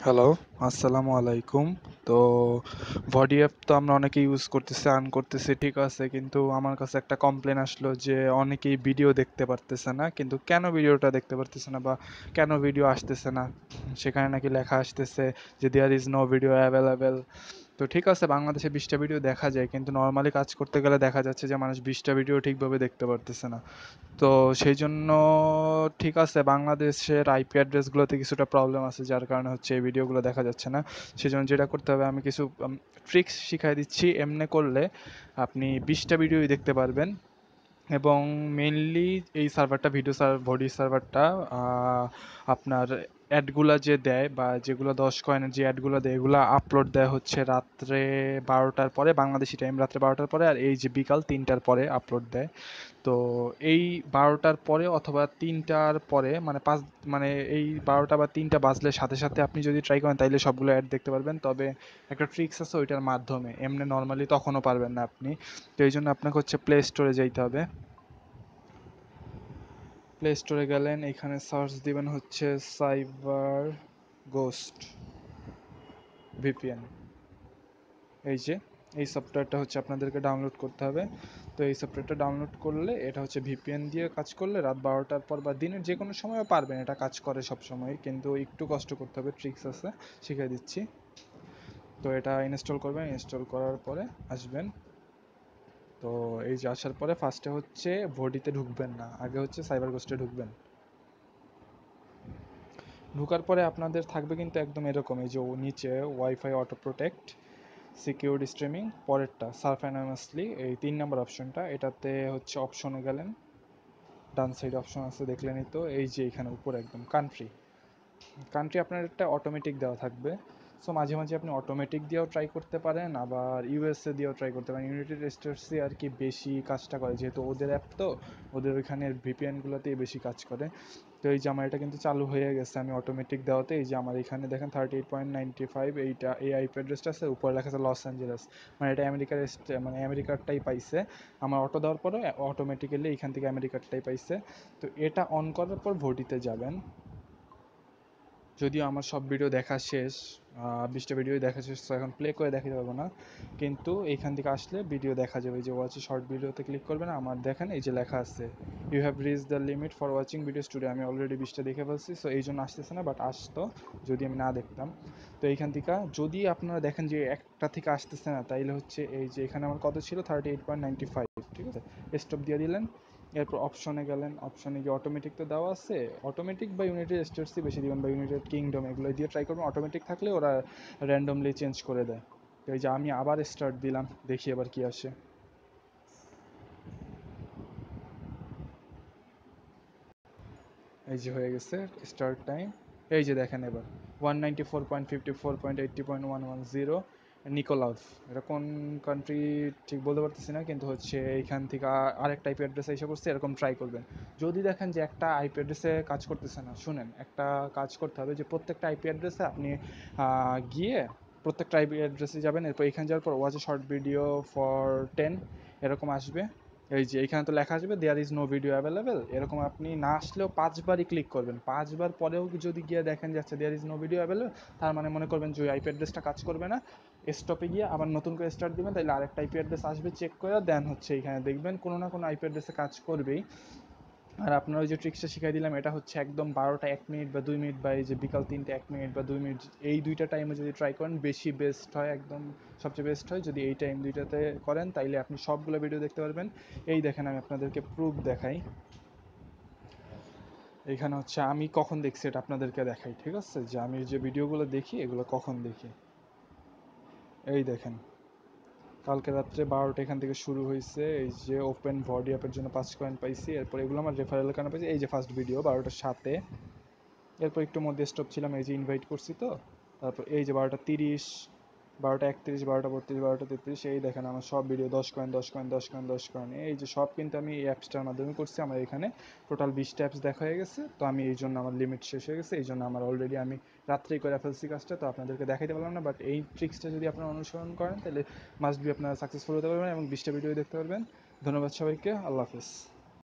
Hello, আসসালামু আলাইকুম। তো ভডি অ্যাপ তো আমরা অনেকে ইউজ করতেছি, আর্ন করতেছি, ঠিক আছে। কিন্তু আমার কাছে একটা কমপ্লেন আসলো যে অনেকেই ভিডিও দেখতে পারতেছে না। কিন্তু কেন ভিডিওটা দেখতে পারতেছে না বা কেন ভিডিও আসতেছে না? সেখানে নাকি লেখা আসতেছে যে there is no video available. তো ঠিক আছে, বাংলাদেশে 20টা ভিডিও দেখা যায়, কিন্তু নর্মালি কাজ করতে গেলে দেখা যাচ্ছে যে মানুষ 20টা ভিডিও ঠিকভাবে দেখতে পারতেছে না। তো সেই জন্য ঠিক আছে, বাংলাদেশের আইপি অ্যাড্রেসগুলোতে কিছুটা প্রবলেম আছে, যার কারণে হচ্ছে এই ভিডিওগুলো দেখা যাচ্ছে না। সেই জন্য যেটা করতে হবে, আমি কিছু ট্রিক্স শিখাই দিচ্ছি। এমনি করলে আপনি 20টা ভিডিওই দেখতে পারবেন। এবং মেইনলি এই সার্ভারটা ভডি সার্ভারটা আপনার অ্যাডগুলা যে দেয় বা যেগুলো 10 কয়েনের যে অ্যাডগুলো দেয়, এগুলো আপলোড দেয় হচ্ছে রাত্রে 12টার পরে, বাংলাদেশি টাইম রাত্রে 12টার পরে, আর এই যে বিকাল 3টার পরে আপলোড দেয়। তো এই 12টার পরে অথবা 3টার পরে, মানে মানে এই 12টা বা 3টা বাজলে সাথে সাথে আপনি যদি ট্রাই করেন তাইলে সবগুলো অ্যাড দেখতে পারবেন। তবে একটা ট্রিক্স আছে ওইটার মাধ্যমে, এমনি নর্মালি তখনও পারবেন না আপনি। তো এই জন্য আপনাকে হচ্ছে প্লে স্টোরে যাইতে হবে। প্লে স্টোরে গেলেন, এখানে সার্চ দিবেন হচ্ছে সাইবার গোস্ট ভিপিএন। এই যে এই সফটওয়্যারটা হচ্ছে আপনাদেরকে ডাউনলোড করতে হবে। তো এই সফটওয়্যারটা ডাউনলোড করলে, এটা হচ্ছে ভিপিএন দিয়ে কাজ করলে রাত 12টার পর বা দিনের যে কোনো সময়ও পারবেন, এটা কাজ করে সব সময়, কিন্তু একটু কষ্ট করতে হবে, ট্রিক্স আছে, শিখিয়ে দিচ্ছি। তো এটা ইনস্টল করবেন, ইনস্টল করার পরে আসবেন। তো এই যে আসার পরে ফার্স্টে হচ্ছে ভডিতে ঢুকবেন না, আগে হচ্ছে সাইবার গোস্টে ঢুকবেন। ঢোকার পরে আপনাদের থাকবে কিন্তু একদম এরকম, এই যে নিচে wifi auto protect, secured streaming, পরেরটা সার্ফ অ্যানোনিমাসলি, এই 3 নম্বর অপশনটা, এটাতে হচ্ছে অপশনে গেলেন, ডান সাইড অপশন আছে দেখলেনই তো, এই যে এখানে উপরে একদম কান্ট্রি, কান্ট্রি আপনার একটা অটোমেটিক দেওয়া থাকবে। সো মাঝে মাঝে আপনি অটোমেটিক দিয়েও ট্রাই করতে পারেন, আবার ইউএসএ দিয়েও ট্রাই করতে পারেন। ইউনাইটেড স্টেটসে আর কি বেশি কাজটা করে, যেহেতু ওদের অ্যাপ, তো ওদের ওইখানের ভিপিএনগুলোতেই বেশি কাজ করে। তো এই যে আমার এটা কিন্তু চালু হয়ে গেছে, আমি অটোমেটিক দেওয়াতে এই যে আমার এখানে দেখেন 38.95, এইটা এই আইপি অ্যাড্রেসটা আছে, উপরে লেখা আছে লস অ্যাঞ্জেলেস, মানে এটা মানে আমেরিকারটাই পাইছে। আমার অটো দেওয়ার পরে অটোমেটিক্যালি এখান থেকে আমেরিকারটাই পাইছে। তো এটা অন করার পর ভোটিতে যাবেন। যদিও আমার সব ভিডিও দেখা শেষ, 20টা ভিডিও দেখা শেষ, তো এখন প্লে করে দেখাতে পারবো না, কিন্তু এইখান থেকে আসলে ভিডিও দেখা যাবে। যে ওয়াচ শর্ট ভিডিওতে ক্লিক করবেন, আমার দেখেন এই যে লেখা আছে you have reach the limit for watching videos today. আমি অলরেডি 20টা দেখে ফেলছি, সো এই জন্য আসতেছে না, বাট আসতো যদি আমি না দেখতাম। তো এইখান থেকে যদি আপনারা দেখেন যে একটা থেকে আসতেছে না, তাইলে হচ্ছে এই যে এখানে আমার কত ছিল 38.95, ঠিক আছে, স্টপ দিয়ে দিলেন। এরপর অপশনে গেলেন, অপশনে গিয়ে অটোমেটিক তো দেওয়া আছে, অটোমেটিক বা ইউনাইটেড স্টেটসই বেশি দিবেন, বা ইউনাইটেড কিংডম, এগুলো দিয়ে ট্রাই করবেন। অটোমেটিক থাকলে ওরা র্যান্ডমলি চেঞ্জ করে দেয়। তো এই যে আমি আবার স্টার্ট দিলাম, দেখি এবার কি আসে। এই যে হয়ে গেছে স্টার্ট টাইম। এই যে দেখেন এবার 194.54.80.110 নিকোলাভ। এটা কোন কান্ট্রি ঠিক বলতে পারতেছি না, কিন্তু হচ্ছে এইখান থেকে আরেকটা আইপি অ্যাড্রেসে এসে পড়ছে, এরকম ট্রাই করবেন। যদি দেখেন যে একটা আইপি অ্যাড্রেসে কাজ করতেছে না, শুনেন, একটা কাজ করতে হবে যে প্রত্যেকটা আইপি অ্যাড্রেসে আপনি গিয়ে প্রত্যেকটা আইপি অ্যাড্রেসে যাবেন, এরপর এখানে যাওয়ার পর watch a short video for 10 এরকম আসবে। এই যে এখানে তো লেখা আসবে there is no video available, এরকম আপনি না আসলেও 5বারই ক্লিক করবেন। 5বার পরেও যদি গিয়ে দেখেন যাচ্ছে there is no video available, তার মানে মনে করবেন যে ওই আইপি অ্যাড্রেসটা কাজ করবে না। স্টপে গিয়ে আবার নতুন করে স্টার্ট দিবেন, তাহলে আরেকটা আইপি অ্যাড্রেস আসবে, চেক করে দেন হচ্ছে এখানে দেখবেন কোনো না কোনো আইপি অ্যাড্রেসে কাজ করবেই। আর আপনার ওই যে ট্রিক্সটা শিখাই দিলাম, এটা হচ্ছে একদম 12টা 1 মিনিট বা 2 মিনিট, বা এই যে বিকাল 3টে 1 মিনিট বা 2 মিনিট, এই দুইটা টাইমে যদি ট্রাই করেন বেশি বেস্ট হয়, একদম সবচেয়ে বেস্ট হয়। যদি এই টাইম দুইটাতে করেন তাইলে আপনি সবগুলো ভিডিও দেখতে পারবেন। এই দেখেন আমি আপনাদেরকে প্রুফ দেখাই, এইখানে হচ্ছে আমি কখন দেখছি এটা আপনাদেরকে দেখাই, ঠিক আছে, যে আমি যে ভিডিওগুলো দেখি এগুলো কখন দেখি। এই দেখেন কালকে রাত্রে 12টা এখান থেকে শুরু হয়েছে, এই যে ওপেন বডি অ্যাপের জন্য 5 কয়েন পাইছি, এরপর এগুলো আমার রেফারেল কারণে পাইছি। এই যে ফার্স্ট ভিডিও 12টার 7-এ, এরপর একটু মধ্যে স্টপ ছিলাম, এই যে ইনভাইট করছি তো। তারপর এই যে 12টা 30, 12টা 31, 12টা 32, 12টা 33, এই দেখেন আমার সব video 10 coin 10 coin 10 coin 10 coin, এই যে সব কিন্তু আমি এই অ্যাপসটার মাধ্যমে করছি। আমার এখানে টোটাল 20টা অ্যাপস দেখা হয়ে গেছে। তো আমি এই জন্য আমার লিমিট শেষ হয়ে গেছে, এই জন্য আমার অলরেডি আমি রাত্রেই করে ফেলছি কাজটা, তো আপনাদেরকে দেখাইতে পারলাম না। বাট এই ট্রিক্সটা যদি আপনারা অনুসরণ করেন তাহলে মাস্ট বি আপনারা সাকসেসফুল হতে পারবেন এবং 20টা ভিডিও দেখতে পারবেন। ধন্যবাদ সবাইকে, আল্লাহ হাফিজ।